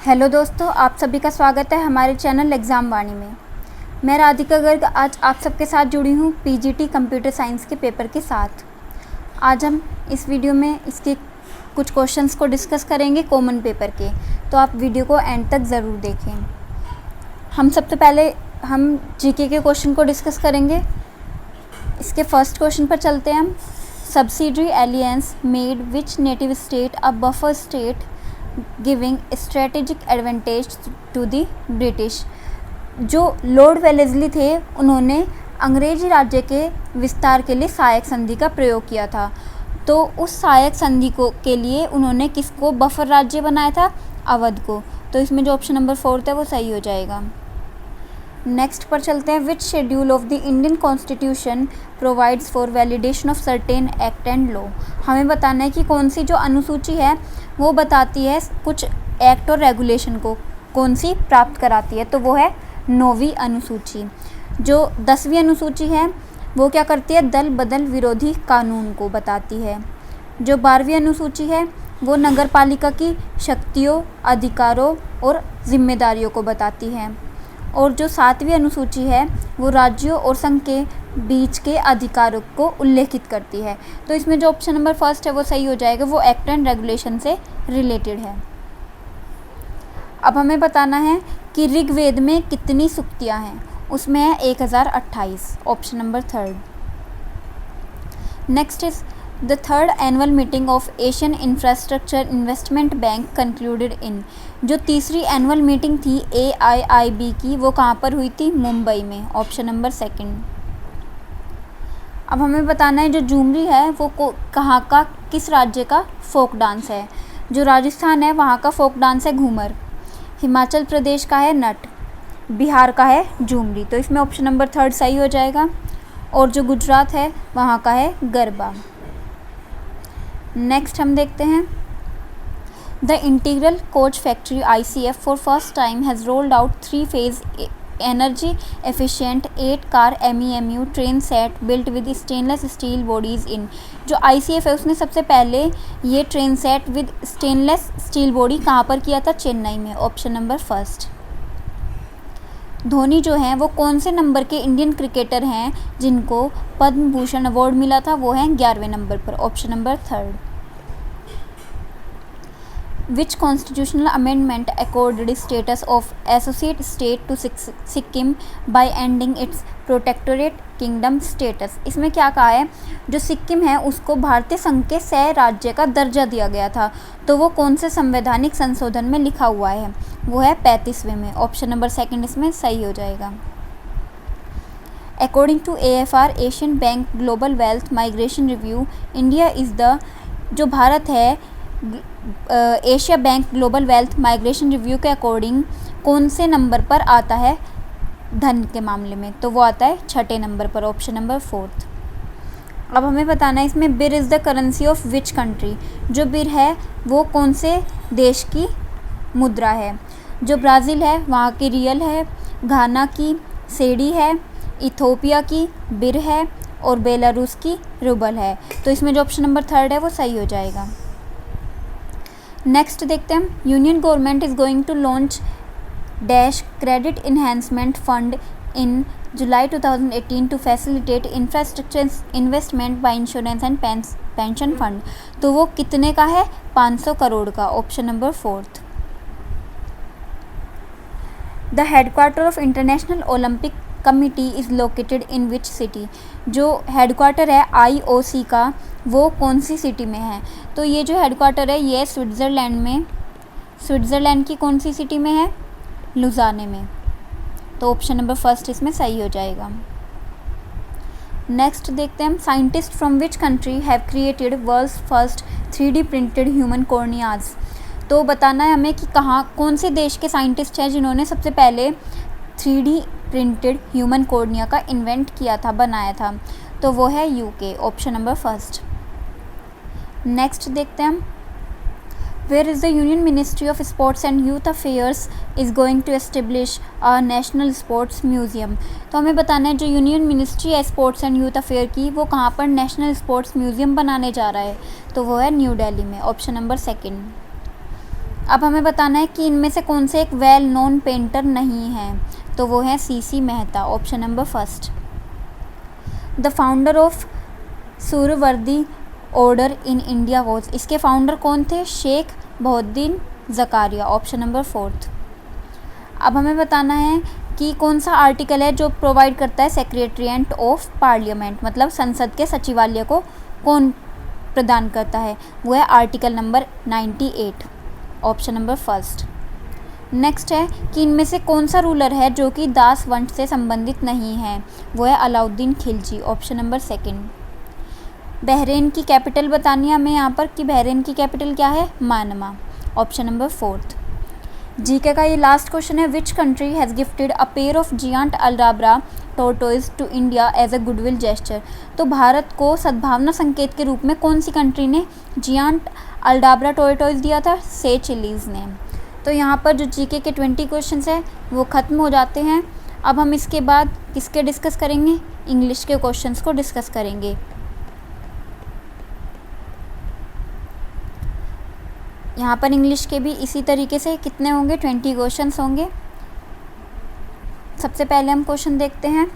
Hello दोस्तों, आप सभी का स्वागत है हमारे चैनल एग्ज़ाम वाणी में। मैं राधिका गर्ग आज आप सबके साथ जुड़ी हूँ पीजीटी कंप्यूटर साइंस के पेपर के साथ। आज हम इस वीडियो में इसके कुछ क्वेश्चंस को डिस्कस करेंगे कॉमन पेपर के, तो आप वीडियो को एंड तक ज़रूर देखें। हम सबसे पहले हम जीके के क्वेश्चन को डिस्कस करेंगे। इसके फर्स्ट क्वेश्चन पर चलते हैं हम। Subsidiary alliance made which native state a buffer state giving strategic advantage to the British. जो लॉर्ड वेलेस्ली थे उन्होंने अंग्रेजी राज्य के विस्तार के लिए सहायक संधि का प्रयोग किया था। तो उस सहायक संधि को के लिए उन्होंने किसको बफर राज्य बनाया था? अवध को। तो इसमें जो ऑप्शन नंबर 4 है वो सही हो जाएगा। नेक्स्ट पर चलते हैं। Which schedule of the Indian constitution provides for validation of certain act and law. हमें बताना है कि कौन सी जो अनुसूची है वो बताती है कुछ एक्ट और रेगुलेशन को कौन सी प्राप्त कराती है, तो वो है 9वीं अनुसूची। जो 10वीं अनुसूची है वो क्या करती है? दल बदल विरोधी कानून को बताती है। जो 12वीं अनुसूची है वो नगर पालिका की शक्तियों, अधिकारों और जिम्मेदारियों को बताती है। और जो 7वीं अनुसूची है वो राज्यों और संघ के बीच के अधिकारों को उल्लेखित करती है। तो इसमें जो ऑप्शन नंबर 1 है वो सही हो जाएगा, वो एक्ट एंड रेगुलेशन से रिलेटेड है। अब हमें बताना है कि ऋग्वेद में कितनी सूक्तियाँ हैं। उसमें है 1028, option number 3। Next is the third annual meeting of Asian infrastructure investment bank concluded in. जो तीसरी एनुअल मीटिंग थी AIIB की वो कहाँ पर हुई थी? मुंबई में, ऑप्शन नंबर 2। अब हमें बताना है जो झूमरी है वो कहाँ का, किस राज्य का फोक डांस है। जो राजस्थान है वहाँ का फोक डांस है घूमर, हिमाचल प्रदेश का है नट, बिहार का है झूमरी। तो इसमें ऑप्शन नंबर 3 सही हो जाएगा। और जो गुजरात है वहाँ का है गरबा। नेक्स्ट हम देखते हैं। The integral coach factory ICF for first time has rolled out 3-phase energy efficient 8 car MEMU train set built with stainless steel bodies इन। जो ICF है उसने सबसे पहले ये train set with stainless steel body कहाँ पर किया था? चेन्नई में, ऑप्शन नंबर 1। धोनी जो हैं वो कौन से नंबर के इंडियन क्रिकेटर हैं जिनको पद्म भूषण अवार्ड मिला था? वो हैं 11वें नंबर पर, option number 3। Which constitutional amendment accorded status of associate state to Sikkim by ending its protectorate kingdom status? इसमें क्या कहा है? जो सिक्किम है उसको भारतीय संघ के सह राज्य का दर्जा दिया गया था। तो वो कौन से संवैधानिक संशोधन में लिखा हुआ है? वो है 35वें में, ऑप्शन नंबर 2 इसमें सही हो जाएगा। According to AFR Asian bank global wealth migration review, India is the, जो भारत है Asia bank global wealth migration review के अकॉर्डिंग कौन से नंबर पर आता है धन के मामले में? तो वो आता है 6ठे नंबर पर, ऑप्शन नंबर 4। अब हमें बताना है इसमें बिर is the currency of which country. जो बिर है वो कौन से देश की मुद्रा है? जो ब्राज़ील है वहाँ की रियल है, घाना की सेडी है, इथोपिया की बिर है और बेलारूस की रूबल है। तो इसमें जो ऑप्शन नंबर 3 है वो सही हो जाएगा। नेक्स्ट देखते हैं। Union government is going to launch dash credit enhancement fund in July 2018 to facilitate infrastructure investment by insurance and pension fund. तो वो कितने का है? 500 करोड़ का, option number 4। The headquarter of international Olympic committee is located in which city. जो headquarter है IOC का वो कौन सी सिटी में है? तो ये जो हेडक्वार्टर है ये स्विट्ज़रलैंड में, स्विट्ज़रलैंड की कौन सी सिटी में है? लुज़ाने में। तो ऑप्शन नंबर 1 इसमें सही हो जाएगा। नेक्स्ट देखते हैं। Scientist from which country have created world's first 3D printed human corneas. तो बताना है हमें कि कहाँ, कौन से देश के साइंटिस्ट हैं जिन्होंने सबसे पहले 3D प्रिंटेड ह्यूमन कॉर्निया का इन्वेंट किया था, बनाया था? तो वो है UK, ऑप्शन नंबर 1। नेक्स्ट देखते हैं। Where is the union ministry of sports and youth affairs is going to establish a national sports museum. तो हमें बताना है जो यूनियन मिनिस्ट्री है स्पोर्ट्स एंड यूथ अफेयर की वो कहाँ पर नेशनल स्पोर्ट्स म्यूज़ियम बनाने जा रहा है? तो वो है न्यू दिल्ली में, ऑप्शन नंबर 2। अब हमें बताना है कि इनमें से कौन से एक वेल नोन पेंटर नहीं है, तो वो है CC Mehta, option number first. The founder of Suhrawardi order in India was, इसके फाउंडर कौन थे? Shaikh Bahauddin Zakariya, option number fourth. अब हमें बताना है कि कौन सा आर्टिकल है जो प्रोवाइड करता है सेक्रेटरीट ऑफ पार्लियामेंट, मतलब संसद के सचिवालय को कौन प्रदान करता है? वो है article number 98, option number first. Next है कि इनमें से कौन सा रूलर है जो कि दास वंश से संबंधित नहीं है? वो है Alauddin Khilji, option number second. Bahrain की कैपिटल बतानी है हमें यहाँ पर कि बहरीन की कैपिटल क्या है? Manama, option number fourth. GK का ये लास्ट क्वेश्चन है, which country has gifted a pair of giant Aldabra tortoise to India as a goodwill gesture, तो भारत को सद्भावना संकेत के रूप में कौन सी कंट्री ने जियांट अल्डाब्रा टोर्टोइज दिया था? सेचेलिस ने। तो यहाँ पर जो जीके के 20 क्वेश्चंस है वो ख़त्म हो जाते हैं। अब हम इसके बाद किसके डिस्कस करेंगे? इंग्लिश के क्वेश्चंस को डिस्कस करेंगे। यहाँ पर इंग्लिश के भी इसी तरीके से कितने होंगे? 20 क्वेश्चंस होंगे। सबसे पहले हम क्वेश्चन देखते हैं।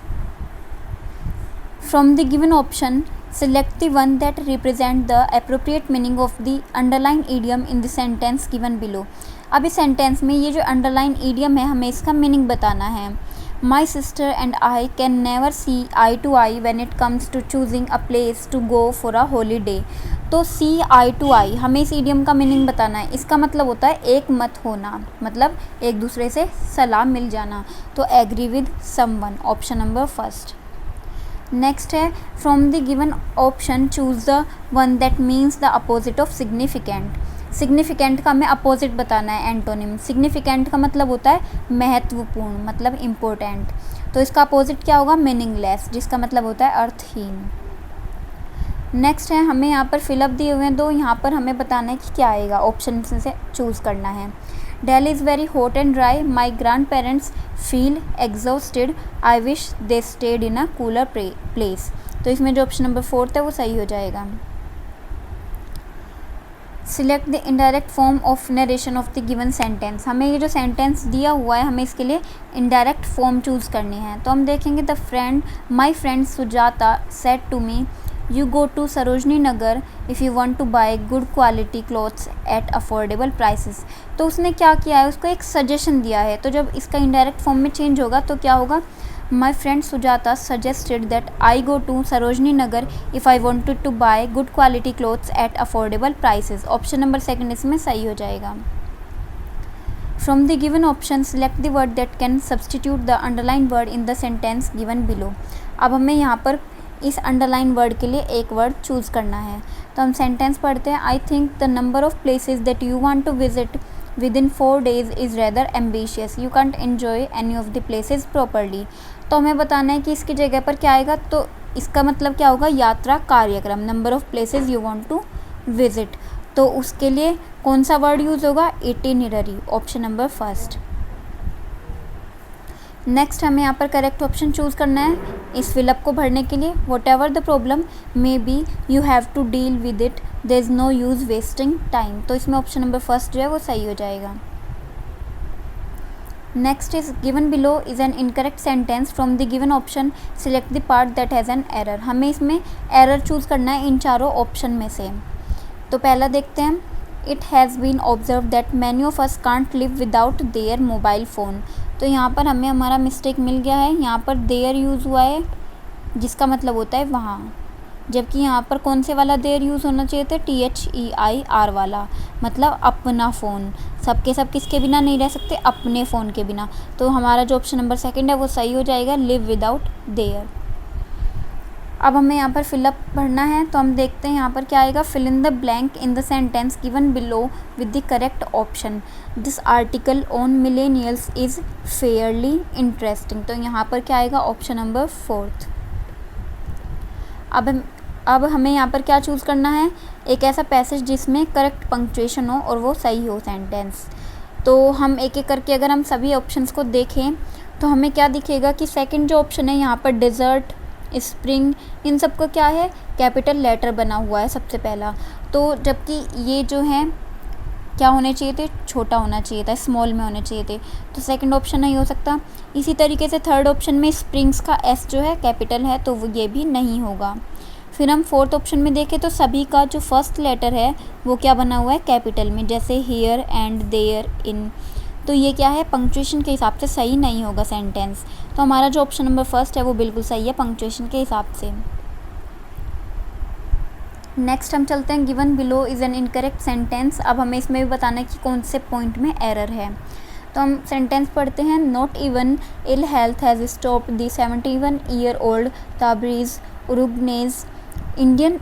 From the given option select the one that represent the appropriate meaning of the underlined idiom in the sentence given below। अब इस सेंटेंस में ये जो अंडरलाइन ईडियम है हमें इसका मीनिंग बताना है। My sister and I can never see eye to eye when it comes to choosing a place to go for a holiday। तो see eye to eye हमें इस ईडियम का मीनिंग बताना है। इसका मतलब होता है एक मत होना, मतलब एक दूसरे से सलाह मिल जाना। तो agree with someone, option number first. Next है from the given option choose the one that means the opposite of significant. Significant का हमें अपोजिट बताना है, एंटोनिम। सिग्निफिकेंट का मतलब होता है महत्वपूर्ण, मतलब इम्पोर्टेंट। तो इसका अपोजिट क्या होगा? मीनिंगलेस, जिसका मतलब होता है अर्थहीन। नेक्स्ट है हमें यहाँ पर फिलअप दिए हुए हैं दो, यहाँ पर हमें बताना है कि क्या आएगा, ऑप्शन से चूज़ करना है। Delhi is very hot and dry. My grandparents feel exhausted. I wish they stayed in a cooler place। तो इसमें जो ऑप्शन नंबर फोर्थ है वो सही हो जाएगा। Select the indirect form of narration of the given sentence। हमें ये जो सेंटेंस दिया हुआ है हमें इसके लिए indirect form चूज़ करनी है। तो हम देखेंगे my friend Sujata said to me, you go to Sarojini Nagar if you want to buy good quality clothes at affordable prices। तो उसने क्या किया है? उसको एक सजेशन दिया है। तो जब इसका इंडायरेक्ट फॉर्म में चेंज होगा तो क्या होगा? My friend Sujata suggested that I go to Sarojini Nagar if I wanted to buy good quality clothes at affordable prices। Option number second इसमें सही हो जाएगा। From the given option select the word that can substitute the underlined word in the sentence given below। अब हमें यहाँ पर इस underline word के लिए एक वर्ड चूज़ करना है। तो हम सेंटेंस पढ़ते हैं। I think the number of places that you want to visit within 4 days is rather ambitious, you can't enjoy any of the places properly. तो हमें बताना है कि इसकी जगह पर क्या आएगा। तो इसका मतलब क्या होगा? यात्रा कार्यक्रम, number of places you want to visit. तो उसके लिए कौन सा वर्ड यूज़ होगा? Itinerary, option number first. Next हमें यहाँ पर करेक्ट ऑप्शन चूज़ करना है इस फिलअप को भरने के लिए। Whatever the problem may be you have to deal with it, there is no use wasting time. तो इसमें ऑप्शन नंबर फर्स्ट जो है वो सही हो जाएगा। Next is given below is an incorrect sentence from the given option select the part that has an error. हमें इसमें एरर चूज़ करना है इन चारों ऑप्शन में से। तो पहला देखते हैं। It has been observe that many of us can't live without their mobile phone. तो यहाँ पर हमें हमारा मिस्टेक मिल गया है। यहाँ पर देयर यूज़ हुआ है जिसका मतलब होता है वहाँ, जबकि यहाँ पर कौन से वाला देयर यूज़ होना चाहिए था? THEIR वाला, मतलब अपना फ़ोन। सबके सब किसके बिना नहीं रह सकते? अपने फ़ोन के बिना। तो हमारा जो ऑप्शन नंबर सेकंड है वो सही हो जाएगा, लिव विदाउट देयर। अब हमें यहाँ पर फिलअप भरना है। तो हम देखते हैं यहाँ पर क्या आएगा। Fill in the blank in the sentence given below with the correct option. This article on millennials is fairly interesting. तो यहाँ पर क्या आएगा? Option number fourth. अब हमें यहाँ पर क्या चूज़ करना है? एक ऐसा पैसेज जिसमें करेक्ट पंक्चुएशन हो और वो सही हो सेंटेंस। तो हम एक एक करके अगर हम सभी ऑप्शंस को देखें तो हमें क्या दिखेगा कि सेकंड जो ऑप्शन है यहाँ पर डिज़र्ट, स्प्रिंग, इन सब का क्या है? कैपिटल लेटर बना हुआ है सबसे पहला। तो जबकि ये जो है क्या होने चाहिए थे, छोटा होना चाहिए था, स्मॉल में होने चाहिए थे, तो सेकंड ऑप्शन नहीं हो सकता। इसी तरीके से थर्ड ऑप्शन में स्प्रिंग्स का एस जो है कैपिटल है, तो वो ये भी नहीं होगा। फिर हम फोर्थ ऑप्शन में देखें तो सभी का जो फर्स्ट लेटर है वो क्या बना हुआ है, कैपिटल में, जैसे हियर एंड देयर इन, तो ये क्या है, पंक्चुएशन के हिसाब से सही नहीं होगा सेंटेंस। तो हमारा जो ऑप्शन नंबर फर्स्ट है वो बिल्कुल सही है पंक्चुएशन के हिसाब से। नेक्स्ट हम चलते हैं, given below is an incorrect sentence. अब हमें इसमें भी बताना है कि कौन से पॉइंट में एरर है। तो हम सेंटेंस पढ़ते हैं, not even ill health has stopped the 71-year-old Tabarez Uruguay's Indian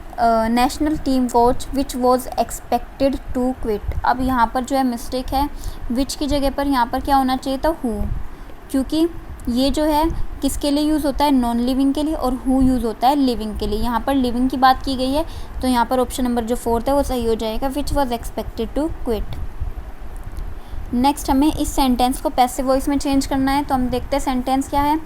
national team coach which was expected to quit. अब यहाँ पर जो है मिस्टेक है, विच की जगह पर यहाँ पर क्या होना चाहिए था, हु, क्योंकि ये जो है किसके लिए यूज़ होता है, नॉन लिविंग के लिए, और हु यूज़ होता है लिविंग के लिए। यहाँ पर लिविंग की बात की गई है, तो यहाँ पर ऑप्शन नंबर जो फोर्थ है वो सही हो जाएगा, which was expected to quit. Next हमें इस सेंटेंस को पैसिव वॉइस में चेंज करना है। तो हम देखते हैं सेंटेंस क्या है,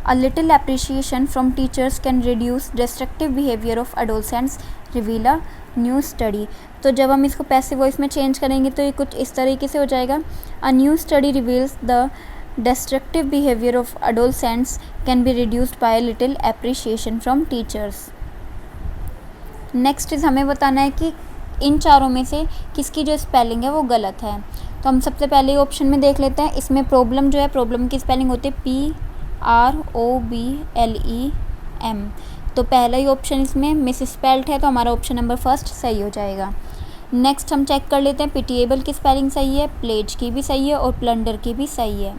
a little appreciation from teachers can reduce destructive behaviour of adolescents reveal a new study. तो जब हम इसको पैसिव वॉइस में चेंज करेंगे तो ये कुछ इस तरीके से हो जाएगा, a new study reveals the destructive behavior of adolescents can be reduced by a little appreciation from teachers. Next is हमें बताना है कि इन चारों में से किसकी जो स्पेलिंग है वो गलत है। तो हम सबसे पहले ऑप्शन में देख लेते हैं, इसमें प्रॉब्लम जो है, प्रॉब्लम की स्पेलिंग होती है PROBLEM। तो पहला ही ऑप्शन इसमें मिस स्पेल्ड है, तो हमारा ऑप्शन नंबर फर्स्ट सही हो जाएगा। नेक्स्ट हम चेक कर लेते हैं, पिटिएबल की स्पेलिंग सही है, प्लेज की भी सही है और प्लंडर की भी सही है।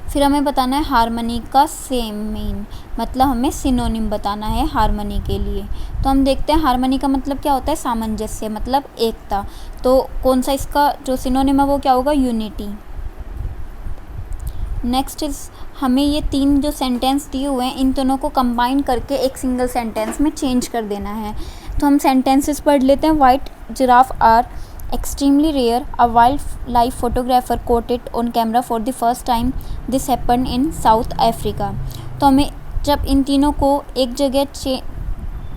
फिर हमें बताना है हारमनी का सेम मीन, मतलब हमें सिनोनिम बताना है हारमनी के लिए। तो हम देखते हैं हारमनी का मतलब क्या होता है, सामंजस्य, मतलब एकता। तो कौन सा इसका जो सिनोनिम है वो क्या होगा, यूनिटी। नेक्स्ट इज हमें ये तीन जो सेंटेंस दिए हुए हैं इन दोनों को कंबाइन करके एक सिंगल सेंटेंस में चेंज कर देना है। तो हम सेंटेंसेस पढ़ लेते हैं, white giraffe are extremely rare, a wildlife photographer caught it on camera for the first time, this happened in South Africa। तो हमें जब इन तीनों को एक जगह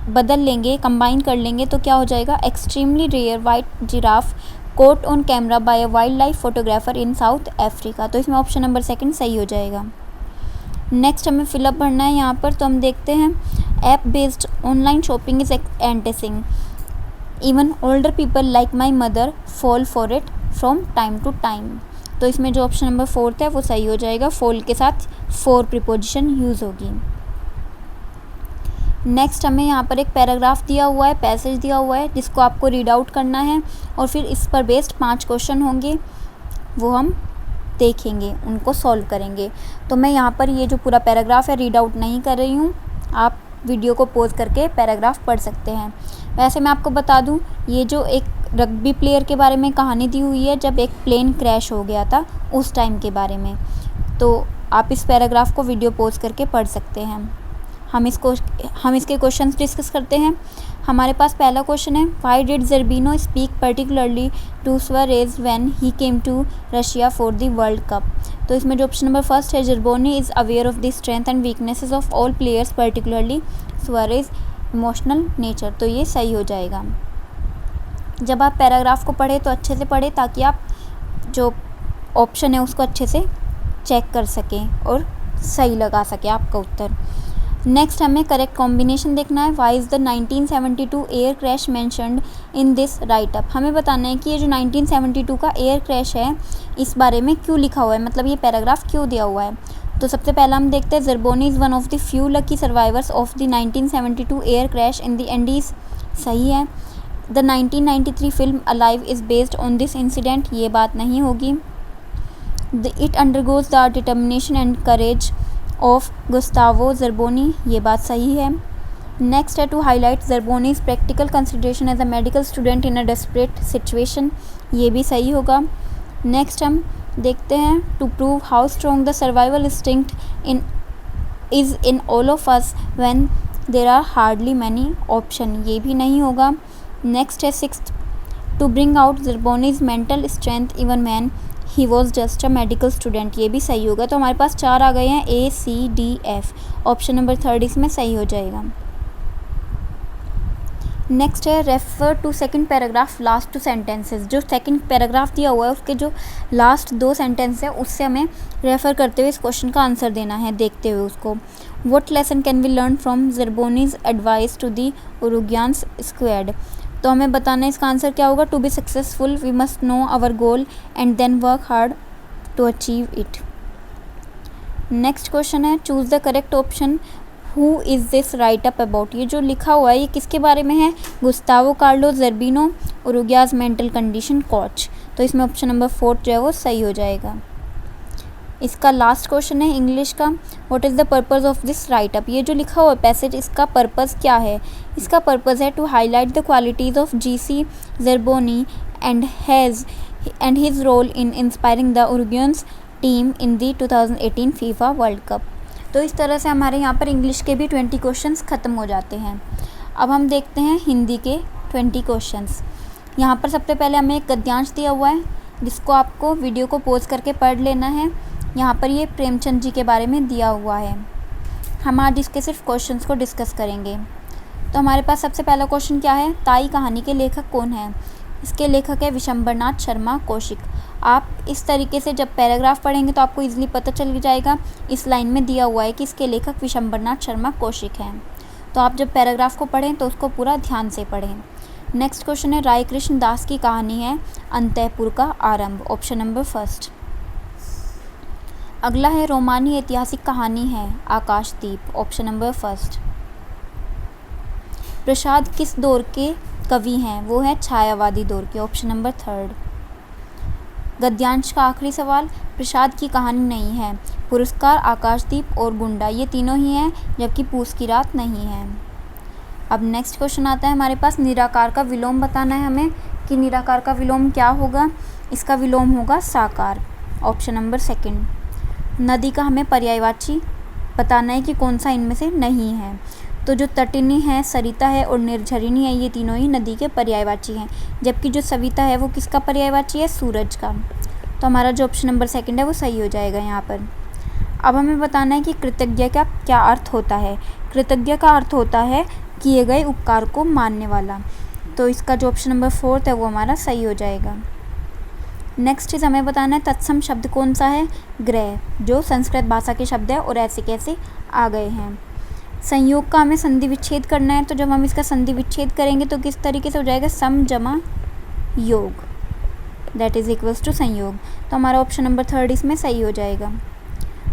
बदल लेंगे, कंबाइन कर लेंगे, तो क्या हो जाएगा, extremely rare white giraffe caught on camera by a wildlife photographer in South Africa। तो इसमें ऑप्शन नंबर सेकंड सही हो जाएगा। नेक्स्ट हमें फिलअप भरना है यहाँ पर। तो हम देखते हैं, app based online shopping is enticing, even older people like my mother fall for it from time to time. तो इसमें जो ऑप्शन नंबर फोर्थ है वो सही हो जाएगा, फॉल के साथ फॉर प्रीपोजिशन यूज़ होगी। नेक्स्ट हमें यहाँ पर एक पैराग्राफ दिया हुआ है, पैसेज दिया हुआ है, जिसको आपको रीड आउट करना है और फिर इस पर बेस्ड 5 क्वेश्चन होंगे, वो हम देखेंगे, उनको सॉल्व करेंगे। तो मैं यहाँ पर ये जो पूरा पैराग्राफ है रीड आउट नहीं कर रही हूँ, आप वीडियो को पॉज करके पैराग्राफ पढ़ सकते हैं। वैसे मैं आपको बता दूं, ये जो एक रग्बी प्लेयर के बारे में कहानी दी हुई है, जब एक प्लेन क्रैश हो गया था उस टाइम के बारे में, तो आप इस पैराग्राफ को वीडियो पॉज करके पढ़ सकते हैं। हम इसके क्वेश्चंस डिस्कस करते हैं। हमारे पास पहला क्वेश्चन है, why did Zerbino speak particularly to Suarez when he came to Russia for the World Cup. तो इसमें जो ऑप्शन नंबर फर्स्ट है, Zerbino is aware of the strength and weaknesses of all players particularly Suarez emotional nature. तो ये सही हो जाएगा। जब आप पैराग्राफ को पढ़ें तो अच्छे से पढ़ें, ताकि आप जो ऑप्शन है उसको अच्छे से चेक कर सकें और सही लगा सकें आपका उत्तर। नेक्स्ट हमें करेक्ट कॉम्बिनेशन देखना है, why is the 1972 air crash mentioned in this write up. हमें बताना है कि ये जो 1972 का एयर क्रैश है इस बारे में क्यों लिखा हुआ है, मतलब ये पैराग्राफ क्यों दिया हुआ है। तो सबसे पहला हम देखते हैं, Zerbino is one of the few lucky survivors of the 1972 air crash in the Andes, सही है। The 1993 film alive is based on this incident, ये बात नहीं होगी। It undergoes the determination and courage of Gustavo Zerbino, ये बात सही है। नेक्स्ट है, to highlight Zerbino's practical consideration as a medical student in a desperate situation, ये भी सही होगा। नेक्स्ट हम देखते हैं, to prove how strong the survival instinct is in all of us when there are hardly many option, ये भी नहीं होगा। नेक्स्ट है sixth, to bring out Zerbino's mental strength even man he was just a medical student, ये भी सही होगा। तो हमारे पास 4 आ गए हैं, A, C, D, F। Option number third इसमें सही हो जाएगा। नेक्स्ट है refer to second paragraph last 2 sentences. जो सेकंड पैराग्राफ दिया हुआ है उसके जो लास्ट 2 सेंटेंस है उससे हमें रेफ़र करते हुए इस क्वेश्चन का आंसर देना है, देखते हुए उसको। What lesson can we learn from Zerbino's advice to the Uruguayan squad. तो हमें बताना है इसका आंसर क्या होगा। To be successful we must know our goal and then work hard to achieve it. Next question है choose the correct option. Who is this write up about. ये जो लिखा हुआ है ये किसके बारे में है। Gustavo Carlos Zerbino, Uruguay's mental condition coach. तो इसमें ऑप्शन नंबर 4 जो है वो सही हो जाएगा। इसका लास्ट क्वेश्चन है इंग्लिश का। What is the purpose of this write up. ये जो लिखा हुआ पैसेज इसका पर्पज़ क्या है। इसका पर्पज़ है to highlight the qualities of GC Zerbino and his role in inspiring the Uruguayans team in the 2018 FIFA World Cup. तो इस तरह से हमारे यहाँ पर इंग्लिश के भी 20 क्वेश्चंस ख़त्म हो जाते हैं। अब हम देखते हैं हिंदी के 20 क्वेश्चंस। यहाँ पर सबसे पहले हमें एक गद्यांश दिया हुआ है जिसको आपको वीडियो को पॉज करके पढ़ लेना है। यहाँ पर ये प्रेमचंद जी के बारे में दिया हुआ है। हम आज इसके सिर्फ क्वेश्चंस को डिस्कस करेंगे। तो हमारे पास सबसे पहला क्वेश्चन क्या है। ताई कहानी के लेखक कौन है। इसके लेखक है विशंबरनाथ शर्मा कौशिक। आप इस तरीके से जब पैराग्राफ पढ़ेंगे तो आपको इजीली पता चल जाएगा। इस लाइन में दिया हुआ है कि इसके लेखक विशंबरनाथ शर्मा कौशिक हैं। तो आप जब पैराग्राफ को पढ़ें तो उसको पूरा ध्यान से पढ़ें। नेक्स्ट क्वेश्चन है राय कृष्ण दास की कहानी है अंतःपुर का आरंभ। Option number 1। अगला है रोमानी ऐतिहासिक कहानी है आकाशदीप। Option number 1। प्रसाद किस दौर के कवि हैं। वो है छायावादी दौर के। Option number 3। गद्यांश का आखिरी सवाल। प्रसाद की कहानी नहीं है। पुरस्कार, आकाशदीप और गुंडा ये तीनों ही हैं जबकि पूस की रात नहीं है। अब नेक्स्ट क्वेश्चन आता है हमारे पास निराकार का विलोम बताना है हमें कि निराकार का विलोम क्या होगा। इसका विलोम होगा साकार। Option number 2। नदी का हमें पर्यायवाची बताना है कि कौन सा इनमें से नहीं है। तो जो तटिनी है, सरिता है और निर्झरिणी है ये तीनों ही नदी के पर्यायवाची हैं। जबकि जो सविता है वो किसका पर्यायवाची है। सूरज का। तो हमारा जो ऑप्शन नंबर 2 है वो सही हो जाएगा यहाँ पर। अब हमें बताना है कि कृतज्ञ का क्या अर्थ होता है। कृतज्ञ का अर्थ होता है किए गए उपकार को मानने वाला। तो इसका जो ऑप्शन नंबर 4 है वो हमारा सही हो जाएगा। नेक्स्ट चीज़ हमें बताना है तत्सम शब्द कौन सा है। ग्रह, जो संस्कृत भाषा के शब्द है और ऐसे कैसे आ गए हैं। संयोग का हमें संधि विच्छेद करना है। तो जब हम इसका संधि विच्छेद करेंगे तो किस तरीके से हो जाएगा। सम जमा योग दैट इज़ इक्वल्स टू संयोग। तो हमारा ऑप्शन नंबर 3 इसमें सही हो जाएगा।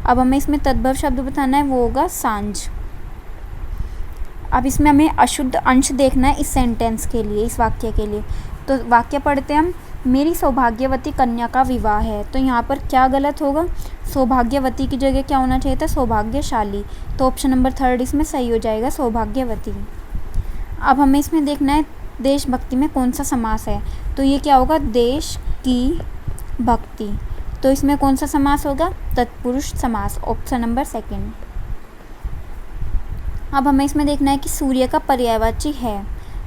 अब हमें इसमें तद्भव शब्द बताना है वो होगा सांझ। अब इसमें हमें अशुद्ध अंश देखना है इस सेंटेंस के लिए, इस वाक्य के लिए। तो वाक्य पढ़ते हैं हम। मेरी सौभाग्यवती कन्या का विवाह है। तो यहाँ पर क्या गलत होगा। सौभाग्यवती की जगह क्या होना चाहिए था। सौभाग्यशाली। तो ऑप्शन नंबर 3 इसमें सही हो जाएगा सौभाग्यवती। अब हमें इसमें देखना है देशभक्ति में कौन सा समास है। तो ये क्या होगा। देश की भक्ति। तो इसमें कौन सा समास होगा। तत्पुरुष समास। Option number 2। अब हमें इसमें देखना है कि सूर्य का पर्यायवाची है।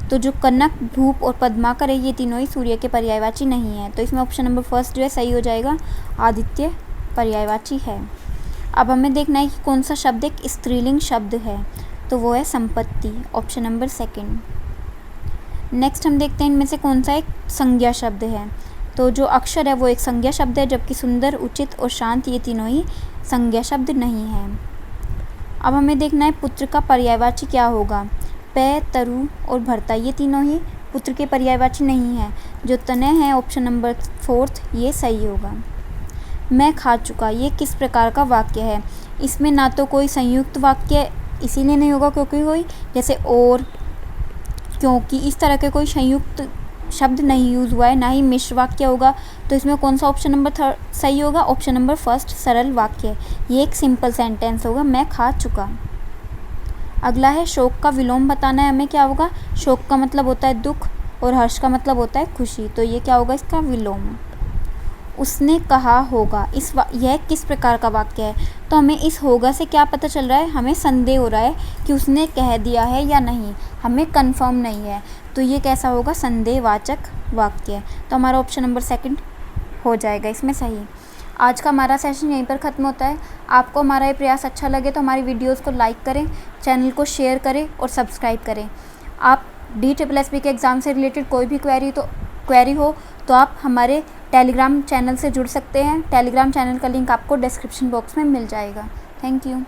तो जो कनक, धूप और पद्माकर है ये तीनों ही सूर्य के पर्यायवाची नहीं है। तो इसमें ऑप्शन नंबर 1 जो है सही हो जाएगा। आदित्य पर्यायवाची है। अब हमें देखना है कि कौन सा शब्द एक स्त्रीलिंग शब्द है। तो वो है संपत्ति। Option number 2। नेक्स्ट हम देखते हैं इनमें से कौन सा एक संज्ञा शब्द है। तो जो अक्षर है वो एक संज्ञा शब्द है जबकि सुंदर, उचित और शांत ये तीनों ही संज्ञा शब्द नहीं हैं। अब हमें देखना है पुत्र का पर्यायवाची क्या होगा। पै, तरु और भरता ये तीनों ही पुत्र के पर्यायवाची नहीं हैं। जो तनय है ऑप्शन नंबर 4 ये सही होगा। मैं खा चुका ये किस प्रकार का वाक्य है। इसमें ना तो कोई संयुक्त वाक्य इसीलिए नहीं होगा क्योंकि कोई जैसे और, क्योंकि इस तरह के कोई संयुक्त शब्द नहीं यूज़ हुआ है, ना ही मिश्र वाक्य होगा। तो इसमें कौन सा ऑप्शन नंबर 3 सही होगा। ऑप्शन नंबर 1 सरल वाक्य। ये एक सिंपल सेंटेंस होगा मैं खा चुका। अगला है शोक का विलोम बताना है हमें क्या होगा। शोक का मतलब होता है दुख और हर्ष का मतलब होता है खुशी। तो ये क्या होगा इसका विलोम। उसने कहा होगा यह किस प्रकार का वाक्य है। तो हमें इस होगा से क्या पता चल रहा है। हमें संदेह हो रहा है कि उसने कह दिया है या नहीं, हमें कंफर्म नहीं है। तो ये कैसा होगा संदेहवाचक वाक्य। तो हमारा ऑप्शन नंबर 2 हो जाएगा इसमें सही। आज का हमारा सेशन यहीं पर ख़त्म होता है। आपको हमारा ये प्रयास अच्छा लगे तो हमारी वीडियोस को लाइक करें, चैनल को शेयर करें और सब्सक्राइब करें। आप DSSB के एग्ज़ाम से रिलेटेड कोई भी क्वेरी हो तो आप हमारे टेलीग्राम चैनल से जुड़ सकते हैं। टेलीग्राम चैनल का लिंक आपको डिस्क्रिप्शन बॉक्स में मिल जाएगा। Thank you.